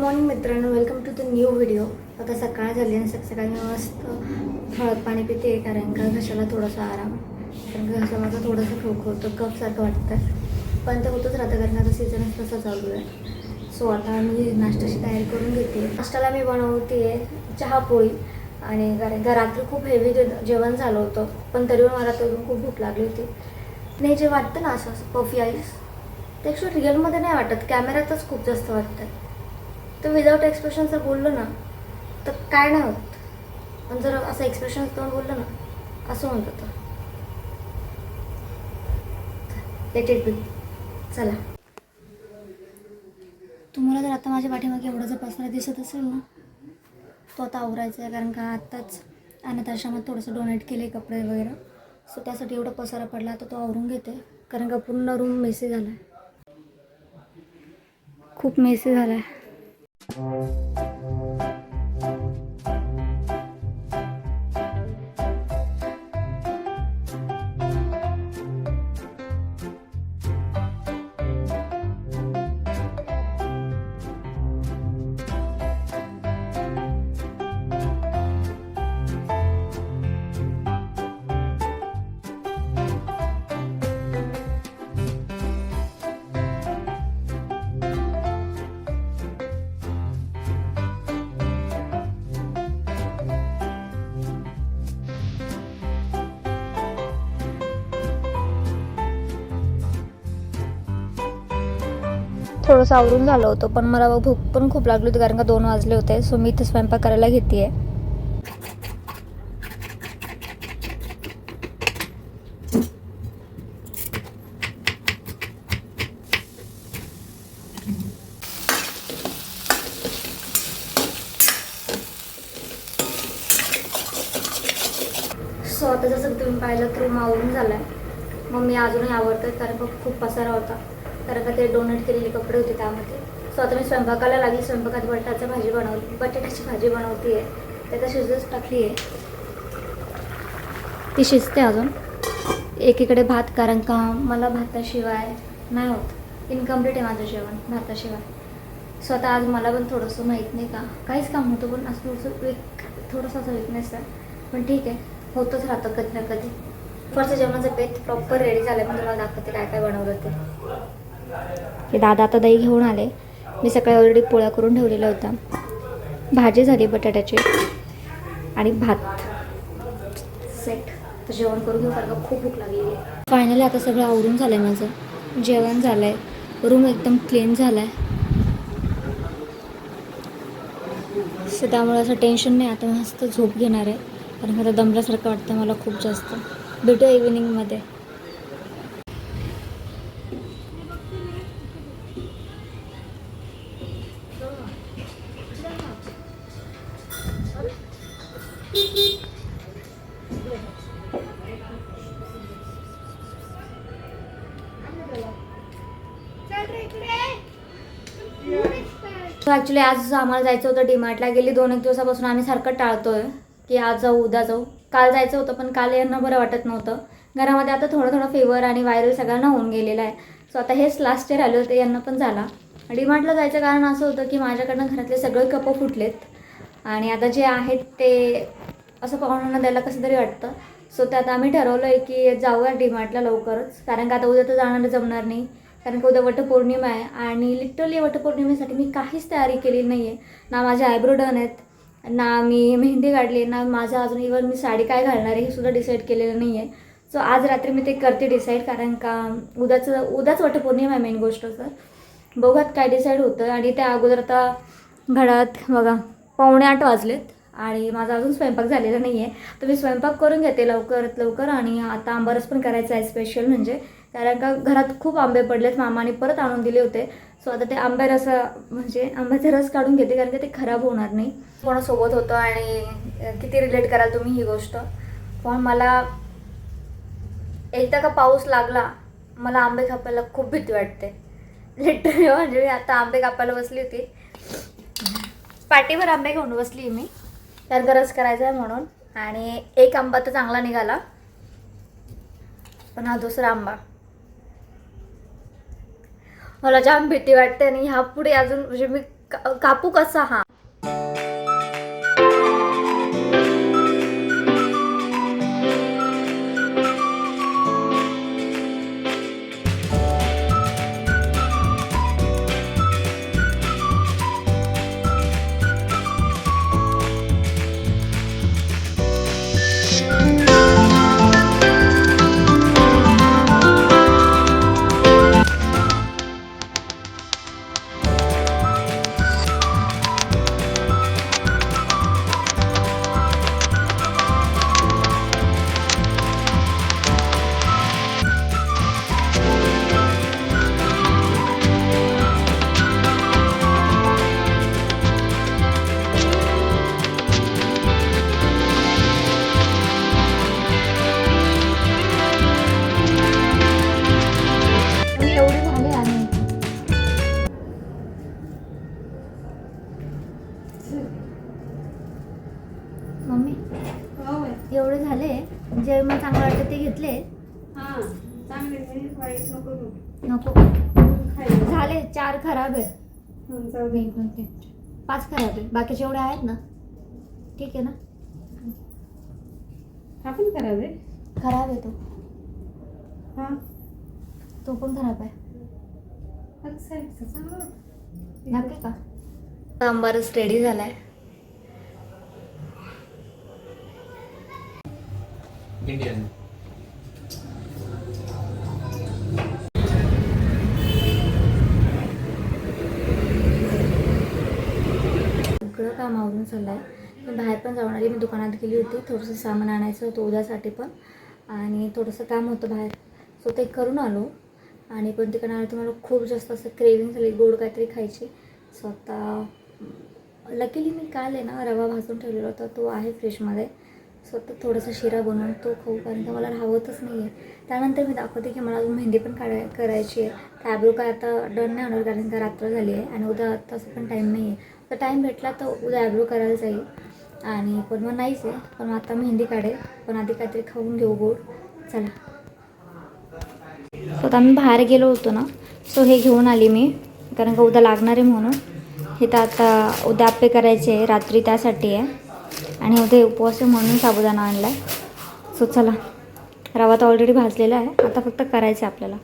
Morning मित्रांनो, welcome to the new video. आता सकाळ झाली आणि सकाळी मी मस्त हळद पाणी पिते कारण का घशाला थोडासा आराम. कारण का घसा माझा थोडंसं ठोकवतं, कफसारखं वाटतं, पण ते होतच राहतं कारण आता सीझनच तसा चालू आहे. सो आता मी नाश्त्याची तयारी करून घेते. नाश्त्याला मी बनवते चहा पोळी आणि कारण का रात्री खूप हेवी जेवण झालं होतं, पण तरी मला तरी खूप भूक लागली होती. नाही जे वाटतं ना असं पफी आईस, ते ॲक्च्युअली रिअलमध्ये नाही वाटत, कॅमेऱ्यातच खूप जास्त वाटतं. तर विदाऊट एक्सप्रेशन जर बोललं ना तर काय नाही होत, पण जर असं एक्सप्रेशन देऊन बोललं ना असं होऊन जातं. Let it be. चला, तुम्हाला जर आता माझ्या पाठीमागे एवढा जर पसारा दिसत असेल ना, तो आता आवरायचा आहे कारण का आत्ताच अनाथ आश्रमात थोडंसं डोनेट केले कपडे वगैरे. सो त्यासाठी एवढा पसारा पडला, आता तो आवरून घेते कारण का पूर्ण रूम मेसी झाला आहे, खूप मेसी झाला आहे. थोडंसं आवरून झालं होतं, पण मला भूक पण खूप लागली होती कारण का 2 वाजले होते. सो मी इथे स्वयंपाक करायला घेते आहे. सो आता जसं तुम्ही पाहिलं तर रूम आवरून झाला आहे. मग मी अजूनही आवडतं कारण का खूप पसारा होता, कारण का ते डोनेट केलेले कपडे होते त्यामध्ये. सो आता मी स्वयंपाकाला लागली. स्वयंपाकात बटाट्याची भाजी बनवते आहे. त्याचा शिजच टाकली आहे, ती शिजते अजून. एकीकडे भात, कारण का मला भाताशिवाय नाही होत, इनकम्प्लीट आहे माझं जेवण भाताशिवाय. सो आता आज मला पण थोडंसं माहीत नाही का काहीच काम होतं, पण असं थोडंसं असं विकनेस आहे, पण ठीक आहे, होतच राहतं कधी ना कधी. फर्स्ट जेवणाचं पेट प्रॉपर रेडी झालं, पण तुम्हाला दाखवते काय काय बनवलं ते. दादा आता दही घेऊन आले. मी सकाळी ऑलरेडी पोळ्या करून ठेवलेल्या होत्या. भाजी झाली बटाट्याची आणि भात सेट. तर जेवण करून घेऊ कारण खूप भूक लागलेली आहे. फायनली आता सगळं आवरून झालं आहे माझं, जेवण झालं आहे, रूम एकदम क्लीन झाला आहे. सो त्यामुळे असं टेन्शन नाही. आता मस्त झोप घेणार आहे कारण आता दमल्यासारखं वाटतं मला खूप जास्त. भेटूया इव्हिनिंगमध्ये. ॲक्च्युली आज आम्हाला जायचं होतं डीमार्टला. गेली 2-1 दिवसापासून आम्ही सारखं टाळतोय की आज जाऊ उद्या जाऊ. काल जायचं होतं, पण काल यांना बरं वाटत नव्हतं घरामध्ये. आता थोडं फीवर आणि व्हायरल सगळ्यांना होऊन गेलेला आहे. सो आता हेच लास्ट इयर आले होते, यांना पण झाला. डीमार्टला जायचं कारण असं होतं की माझ्याकडनं घरातले सगळे कपं फुटलेत आणि आता जे आहेत ते असं पाहुण्यांना द्यायला कसं तरी वाटतं. सो त्यात आम्ही ठरवलं आहे की जाऊया डीमार्टला लवकरच, कारण का आता उद्या तर जाणं जमणार नाही, कारण की उद्या वटपौर्णिमा आहे. आणि लिटरली वटपौर्णिमेसाठी मी काहीच तयारी केली नाही आहे. ना माझे आयब्रो डन आहेत, ना मी मेहंदी काढली, ना माझं अजून इव्हन मी साडी काय घालणार आहे हे सुद्धा डिसाईड केलेलं नाही आहे. सो आज रात्री मी ते करते डिसाईड, कारण का उद्याच वटपौर्णिमा आहे मेन गोष्ट. सर बघूयात काय डिसाईड होतं. आणि त्या अगोदर आता घरात बघा 7:45 वाजलेत आणि माझा अजून स्वयंपाक झालेला नाही आहे. तर मी स्वयंपाक करून घेते लवकरात लवकर. आणि आता आंबारस पण करायचा आहे स्पेशल, म्हणजे कारण का घरात खूप आंबे पडलेत, मामाने परत आणून दिले होते. सो आता ते आंब्याचा रस काढून घेते कारण का ते खराब होणार नाही. कोणासोबत होतं आणि किती रिलेट कराल तुम्ही ही गोष्ट, पण मला एकदा का पाऊस लागला मला आंबे कापायला खूप भीती वाटते लिटरली. म्हणजे मी आता आंबे कापायला बसली होती, पाटीवर आंबे घेऊन बसली मी, तर रस करायचा आहे म्हणून. आणि एक आंबा तर चांगला निघाला, पण हा दुसरा आंबा मला जाम भीती वाटते. आणि ह्या पुढे अजून म्हणजे मी कापू कसा हा? एवढे झाले आणि मम्मी एवढे झाले जे मला चांगलं वाटतं ते घेतले. नको झाले 4 खराब आहे. 5 खराब आहे. बाकीचे एवढे आहेत ना. ठीक आहे ना. हा पण खराब आहे. खराब आहे तो. हा तो पण खराब आहे. नक्की का? आंबारस रेडी झालाय. इंडियन सगळं काम आवरून चाललं आहे. मी बाहेर पण जाऊन आली. मी दुकानात गेली होती. थोडंसं सामान आणायचं होतं उद्यासाठी पण आणि थोडंसं काम होतं बाहेर. सो ते करून आलो आणि पण तिकडे आलं तर मला खूप जास्त असं क्रेविंग झाली गोड काहीतरी खायची. सो आता लकीली मी काल आहे ना रवा भाजून ठेवलेला होता. तो आहे फ्रीजमध्ये. सो आता थोडासा शिरा बनवून तो खाऊ कारण का मला राहवतच नाही आहे. त्यानंतर मी दाखवते की मला अजून मेहंदी पण करायची आहे. आयब्रो काय आता डन नाही होणार कारण का रात्र झाली आहे आणि उद्या तसं पण टाईम नाही आहे. तर टाईम भेटला तर उद्या आयब्रो करायला जाईल आणि पण मग नाहीच आहे. पण आता मेहंदी काढेल. पण आधी काहीतरी खाऊन घेऊ गोड. चला. सो आता आम्ही बाहेर गेलो होतो ना. सो हे घेऊन आली मी कारण का उद्या लागणार आहे म्हणून. हे तर आता उद्या आप्पे करायचे आहे रात्री त्यासाठी आहे आणि उद्या उपवास आहे म्हणून साबुदाणा आणला आहे. सो चला. रवा तर ऑलरेडी भाजलेला आहे. आता फक्त करायचं आहे आपल्याला.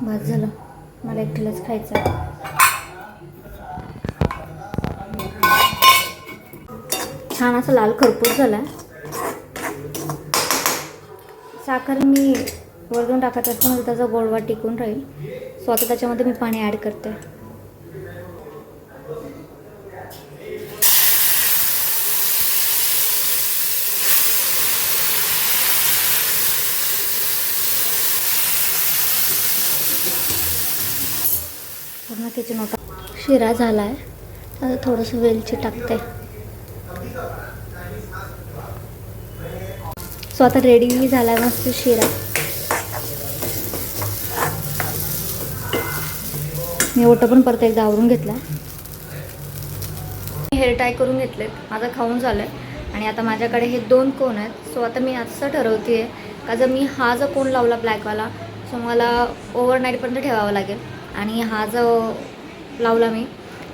बस झालं. मला एकटीलाच खायचं आहे. छान असं लाल खरपूस झाला आहे. साखर मी वरतून टाकत असताना त्याचा गोडवा टिकून राहील. सो आता त्याच्यामध्ये मी पाणी ॲड करते. पूर्ण किचन होता. शिरा झाला आहे. आता थोडंसं वेलची टाकते. सो आता रेडी झाला आहे मस्त शिरा. मी ओटं पण परत एकदा आवरून घेतला. हेअर टाय करून घेतलेत. माझं खाऊन झालं आहे आणि आता माझ्याकडे हे 2 कोन आहेत. सो आता मी असं ठरवते आहे का जर मी हा जो कोन लावला ब्लॅकवाला सो मला ओव्हरनाईटपर्यंत ठेवावं लागेल आणि हा जो लावला मी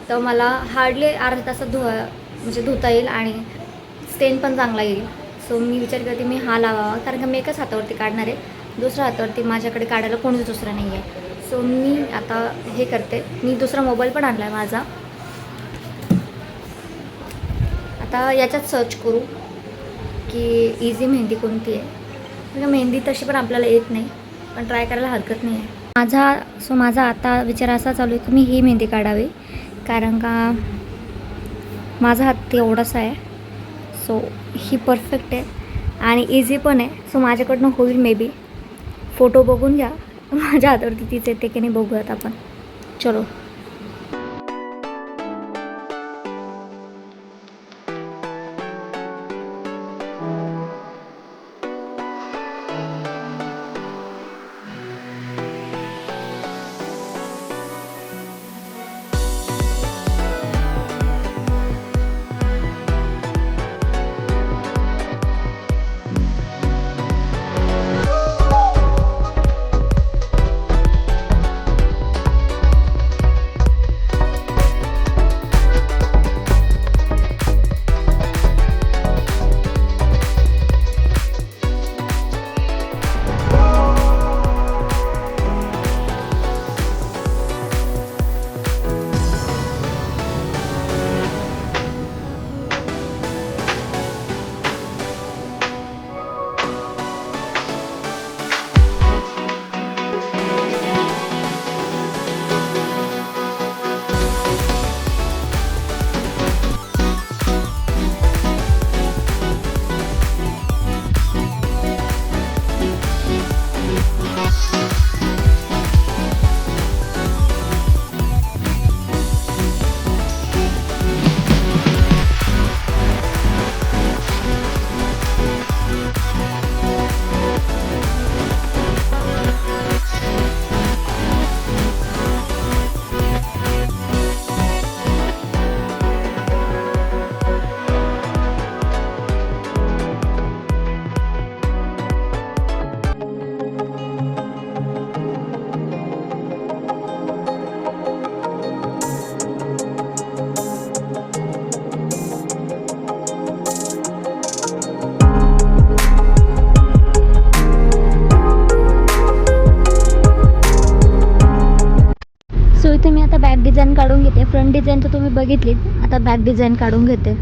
तर मला हार्डली अर्ध्या तासात म्हणजे धुता येईल आणि स्टेन पण चांगला येईल. सो मी विचार करते मी हा लावावा कारण का मी एकाच हातावरती काढणार आहे. दुसऱ्या हातावरती माझ्याकडे काढायला कोणीच दुसरं नाही आहे. सो मी आता हे करते. मी दुसरा मोबाईल पण आणला आहे माझा. आता याच्यात सर्च करू की इझी मेहंदी कोणती आहे. म्हणजे मेहंदी तशी पण आपल्याला येत नाही पण ट्राय करायला हरकत नाही आहे. माझा आता विचार असा चालू आहे की मी ही मेहंदी काढावी कारण का माझा हात तेवढासा आहे. सो ही परफेक्ट आहे आणि इझी पण आहे. सो माझ्याकडनं होईल मे बी. फोटो बघून घ्या माझ्या हातावरती तीच येते की नाही बघूयात आपण. चलो. फ्रंट डिझाईन तर तुम्ही बघितलीत, आता बॅक डिझाईन काढून घेते.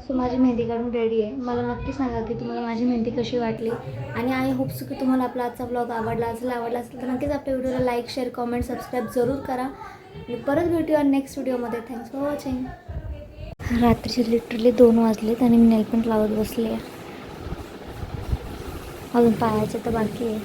सो माझी मेहंदी काढून रेडी आहे. मला नक्की सांगा की तुम्हाला माझी मेहंदी कशी वाटली, आणि आय होप्स की तुम्हाला आपला आजचा ब्लॉग आवडला असेल तर नक्कीच आपल्या व्हिडिओला लाईक, शेअर, कमेंट, सबस्क्राईब जरूर करा. आणि परत भेटूया नेक्स्ट व्हिडिओमध्ये. Thanks for watching. रात्रीचे लिटरली 2 वाजलेत आणि मी नेलपेंट लावत बसले. अजून पायाचे तर बाकी आहे.